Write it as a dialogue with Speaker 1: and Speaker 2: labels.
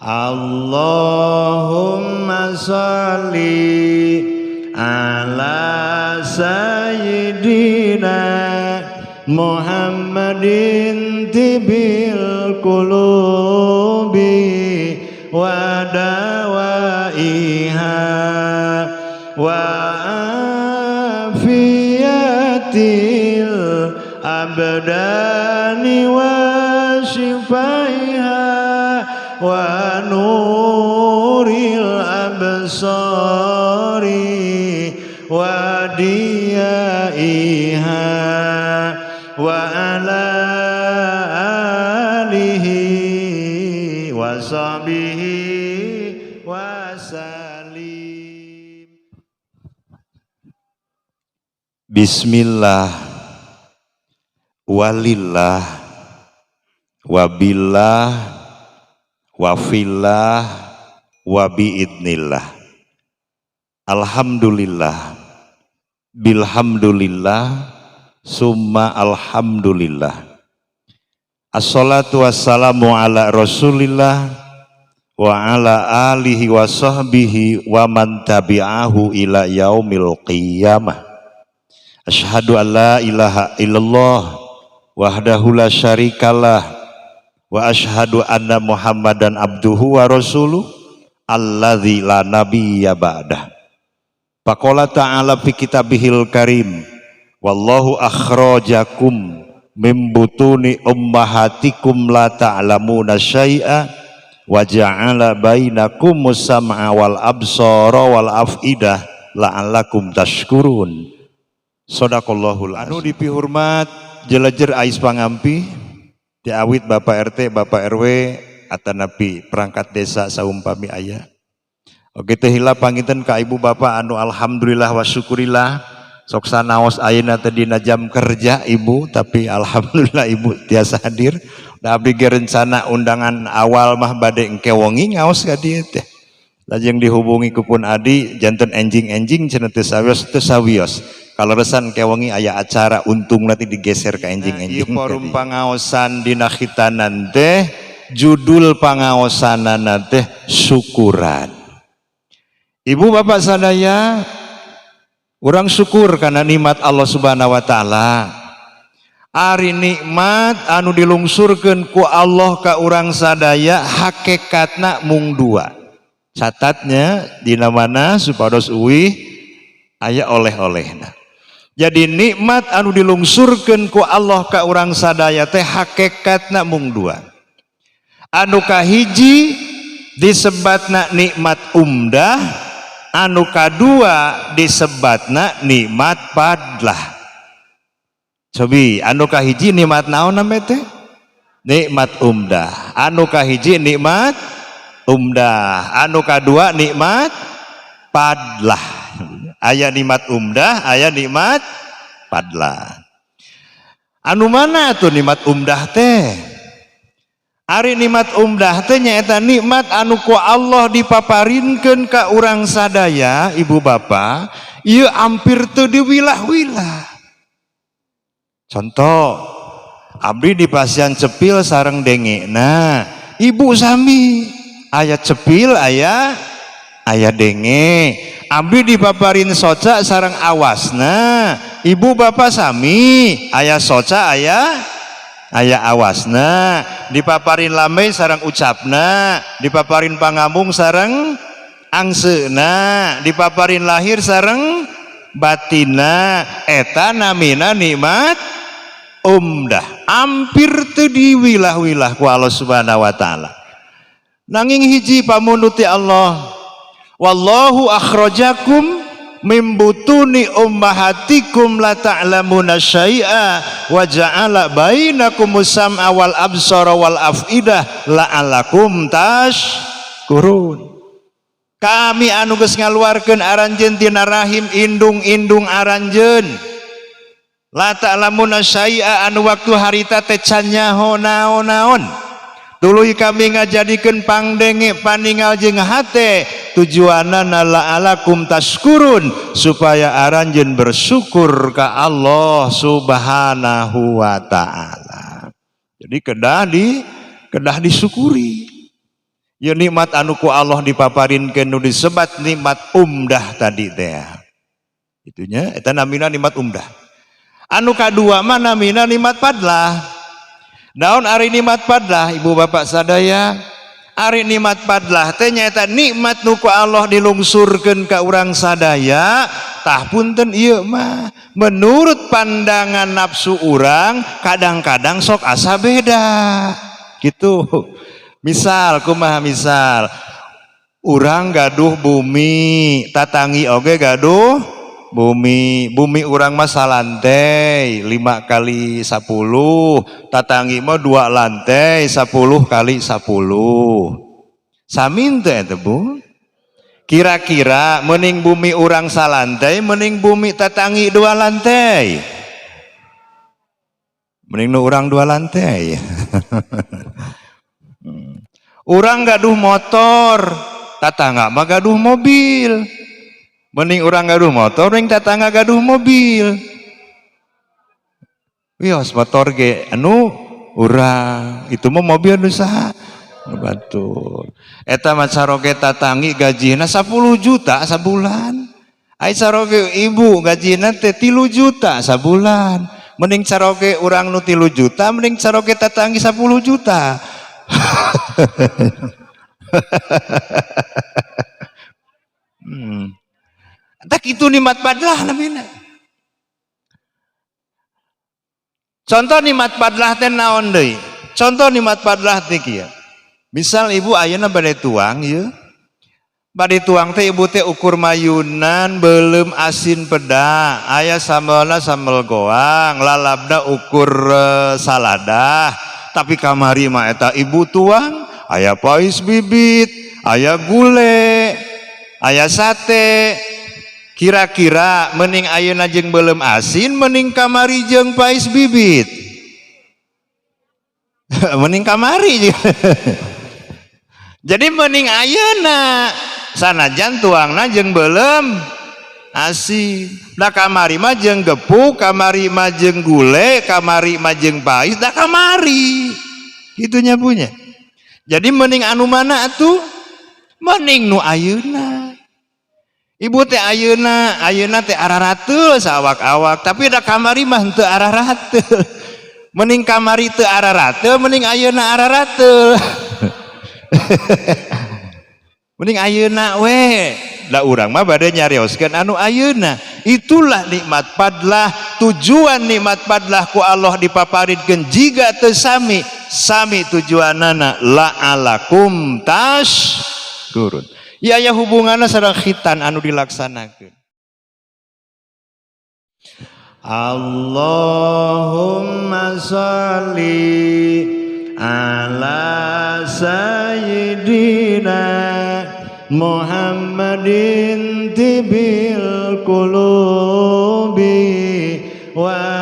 Speaker 1: Allahumma sholli ala sayyidina Muhammadin tibil qulubi wa dawaiha wa afiyatil abdani wa shifaiha wa nuril absari wa diyaiha wa ala alihi wa sahbihi wa salim. Bismillah walillah wabillah wa fillah wa biidnillah. Alhamdulillah bilhamdulillah summa alhamdulillah. Assalatu wassalamu ala rasulillah wa ala alihi wa sahbihi wa man tabi'ahu ila yaumil qiyamah. Asyhadu an la ilaha illallah wahdahu la syarikalah wa asyhadu anna Muhammadan abduhu wa rasuluh alladzi la nabiyya ba'dah. Faqala ta'ala fi kitabihil karim wallahu akhrajakum mim butuni ummahatikum la ta'lamuna syai'a wa ja'ala bainakum sam'a wal absara wal afidah la'allakum tashkurun. Shadaqallahul azim. Anu dipihormat jelajer ais pangampi diawit Bapak RT, Bapak RW, atanapi perangkat desa saumpami ayah. Oke teh hila panginten ka ibu bapak anu alhamdulillah wa syukurillah sok sanaos ayeuna teh dina jam kerja ibu, tapi alhamdulillah ibu tiasa hadir. Da abdi ge rencana undangan awal mah bade engke wengi ngaos ka dieu teh. Lajeng dihubungi ku pun adi janten enjing-enjing cenah teu sawios. Kalau resan kewangi aya acara untung nanti digeser ke enjing-enjing. Nah, forum pangaosan dina khitanan teh judul pangaosanana teh syukuran. Ibu bapak sadaya, urang syukur karena nikmat Allah Subhanahu wa taala. Ari nikmat anu dilungsurkeun ku Allah ka urang sadaya hakikatna mung dua. Catatnya dina mana supados uwih aya oleh-olehna. Jadi nikmat anu dilungsurkeun ku Allah ka urang sadaya teh hakikatna mung dua. Anu kahiji disebatna nikmat umdah, anu kadua disebatna nikmat padlah. Cobi anu kahiji nikmat naon namanya teh? Nikmat umdah. Anu kahiji nikmat umdah, anu kadua nikmat padlah. Aya nikmat umdah, aya nikmat padlah. Anu mana tuh nikmat umdah teh? Ari nikmat umdah teh nyaeta nikmat anu ku Allah dipaparinkeun ka urang sadaya, ibu bapak, ieu ampir teu diwilah-wilah. Contoh, abdi di pasian cepil sareng dengena, ibu sami aya cepil aya denge. Abdi dipaparin soca sareng awasna, ibu bapak sami aya soca aya awasna. Dipaparin lamai sareng ucapna, dipaparin pangamung sareng angseuna, dipaparin lahir sareng batina. Eta namina nikmat umdah, ampir teu diwilah-wilah ku Allah Subhanahu wa taala. Nanging hiji pamunuti Allah, wallahu akhrajakum mim butuni ummahatikum la ta'lamuna syai'a wa ja'ala bainakum sam'a wal absara wal afidah la'allakum tashkurun. Kami anu geus ngaluarkeun aranjeun tina rahim indung-indung aranjeun, la ta'lamuna syai'a anu waktu harita teh can nyaho naon-naon. Tuluy kami ngajadikeun pangdenge paningal jeung hate, tujuanna la'alakum tashkurun, supaya aranjeun bersyukur ka Allah Subhanahu wa taala. Jadi kedah disyukuri. Ya nikmat anu ku Allah dipaparinkeun nu disebat nikmat umdah tadi teh. Itunya eta namina nikmat umdah. Anu kadua mah namina nikmat padlah. Naon ari nikmat padlah ibu bapak sadaya? Ari nikmat padlah teh nyaeta nikmat nu ku Allah dilungsurkeun ka urang sadaya. Tah punten ieu mah menurut pandangan nafsu urang kadang-kadang sok asa beda. Gitu. Misal kumaha misal urang gaduh bumi, tatangi oge gaduh bumi urang mah salantai 5 kali 10, tatangi mah 2 lantai 10 kali 10. Sami teu eta Bu? Kira-kira mending bumi urang salantai mending bumi tatangi 2 lantai? Mending nu urang 2 lantai. Urang gaduh motor, tatangga mah gaduh mobil. Mending urang gaduh motor, mending tatangga gaduh mobil. Wios motor ge anu urang, itu mah mobil anu saha? Batur. Eta mah saroge tatangi gajina 10 juta sabulan. Ai saroge ibu gajina teh 3 juta sabulan. Mending saroge urang nu 3 juta, mending saroge tatangi 10 juta. Tak itu nikmat padlah namina. Contoh nikmat padlah teh naon deui? Contoh nikmat padlah teh kieu. Misal ibu ayeuna bade tuang ieu. Bade tuang teh ibu teh ukur mayunan belum asin peda, aya sambelna sambel goang, lalabna ukur saladah. Tapi kamari mah eta ibu tuang aya pais bibit, aya gule, aya sate. Kira-kira mending ayeuna jeung belum asin mending kamari jeung pais bibit? Mending kamari. Jadi mending ayeuna sanajan tuangna jeung belum asin. Da kamari mah jeung gepuk, kamari mah jeung gule, kamari mah jeung pais, da kamari. Gitunya punya. Jadi mending anu mana atuh? Mending nu ayeuna. Ibu teh ayeuna teh ararateul sawak-awak, tapi da kamari mah henteu ararateul. Mending kamari teu ararateul, mending ayeuna ararateul. Mending ayeuna we. Da urang mah bade nyarioskeun anu ayeuna. Itulah nikmat padlah, tujuan nikmat padlah ku Allah dipaparinkeun jiga teu sami tujuanana la'alakum tashkurun. Ya hubunganna sareng khitan anu dilaksanakeun. Allahumma sholli ala sayyidina Muhammadin tibil qulubi wa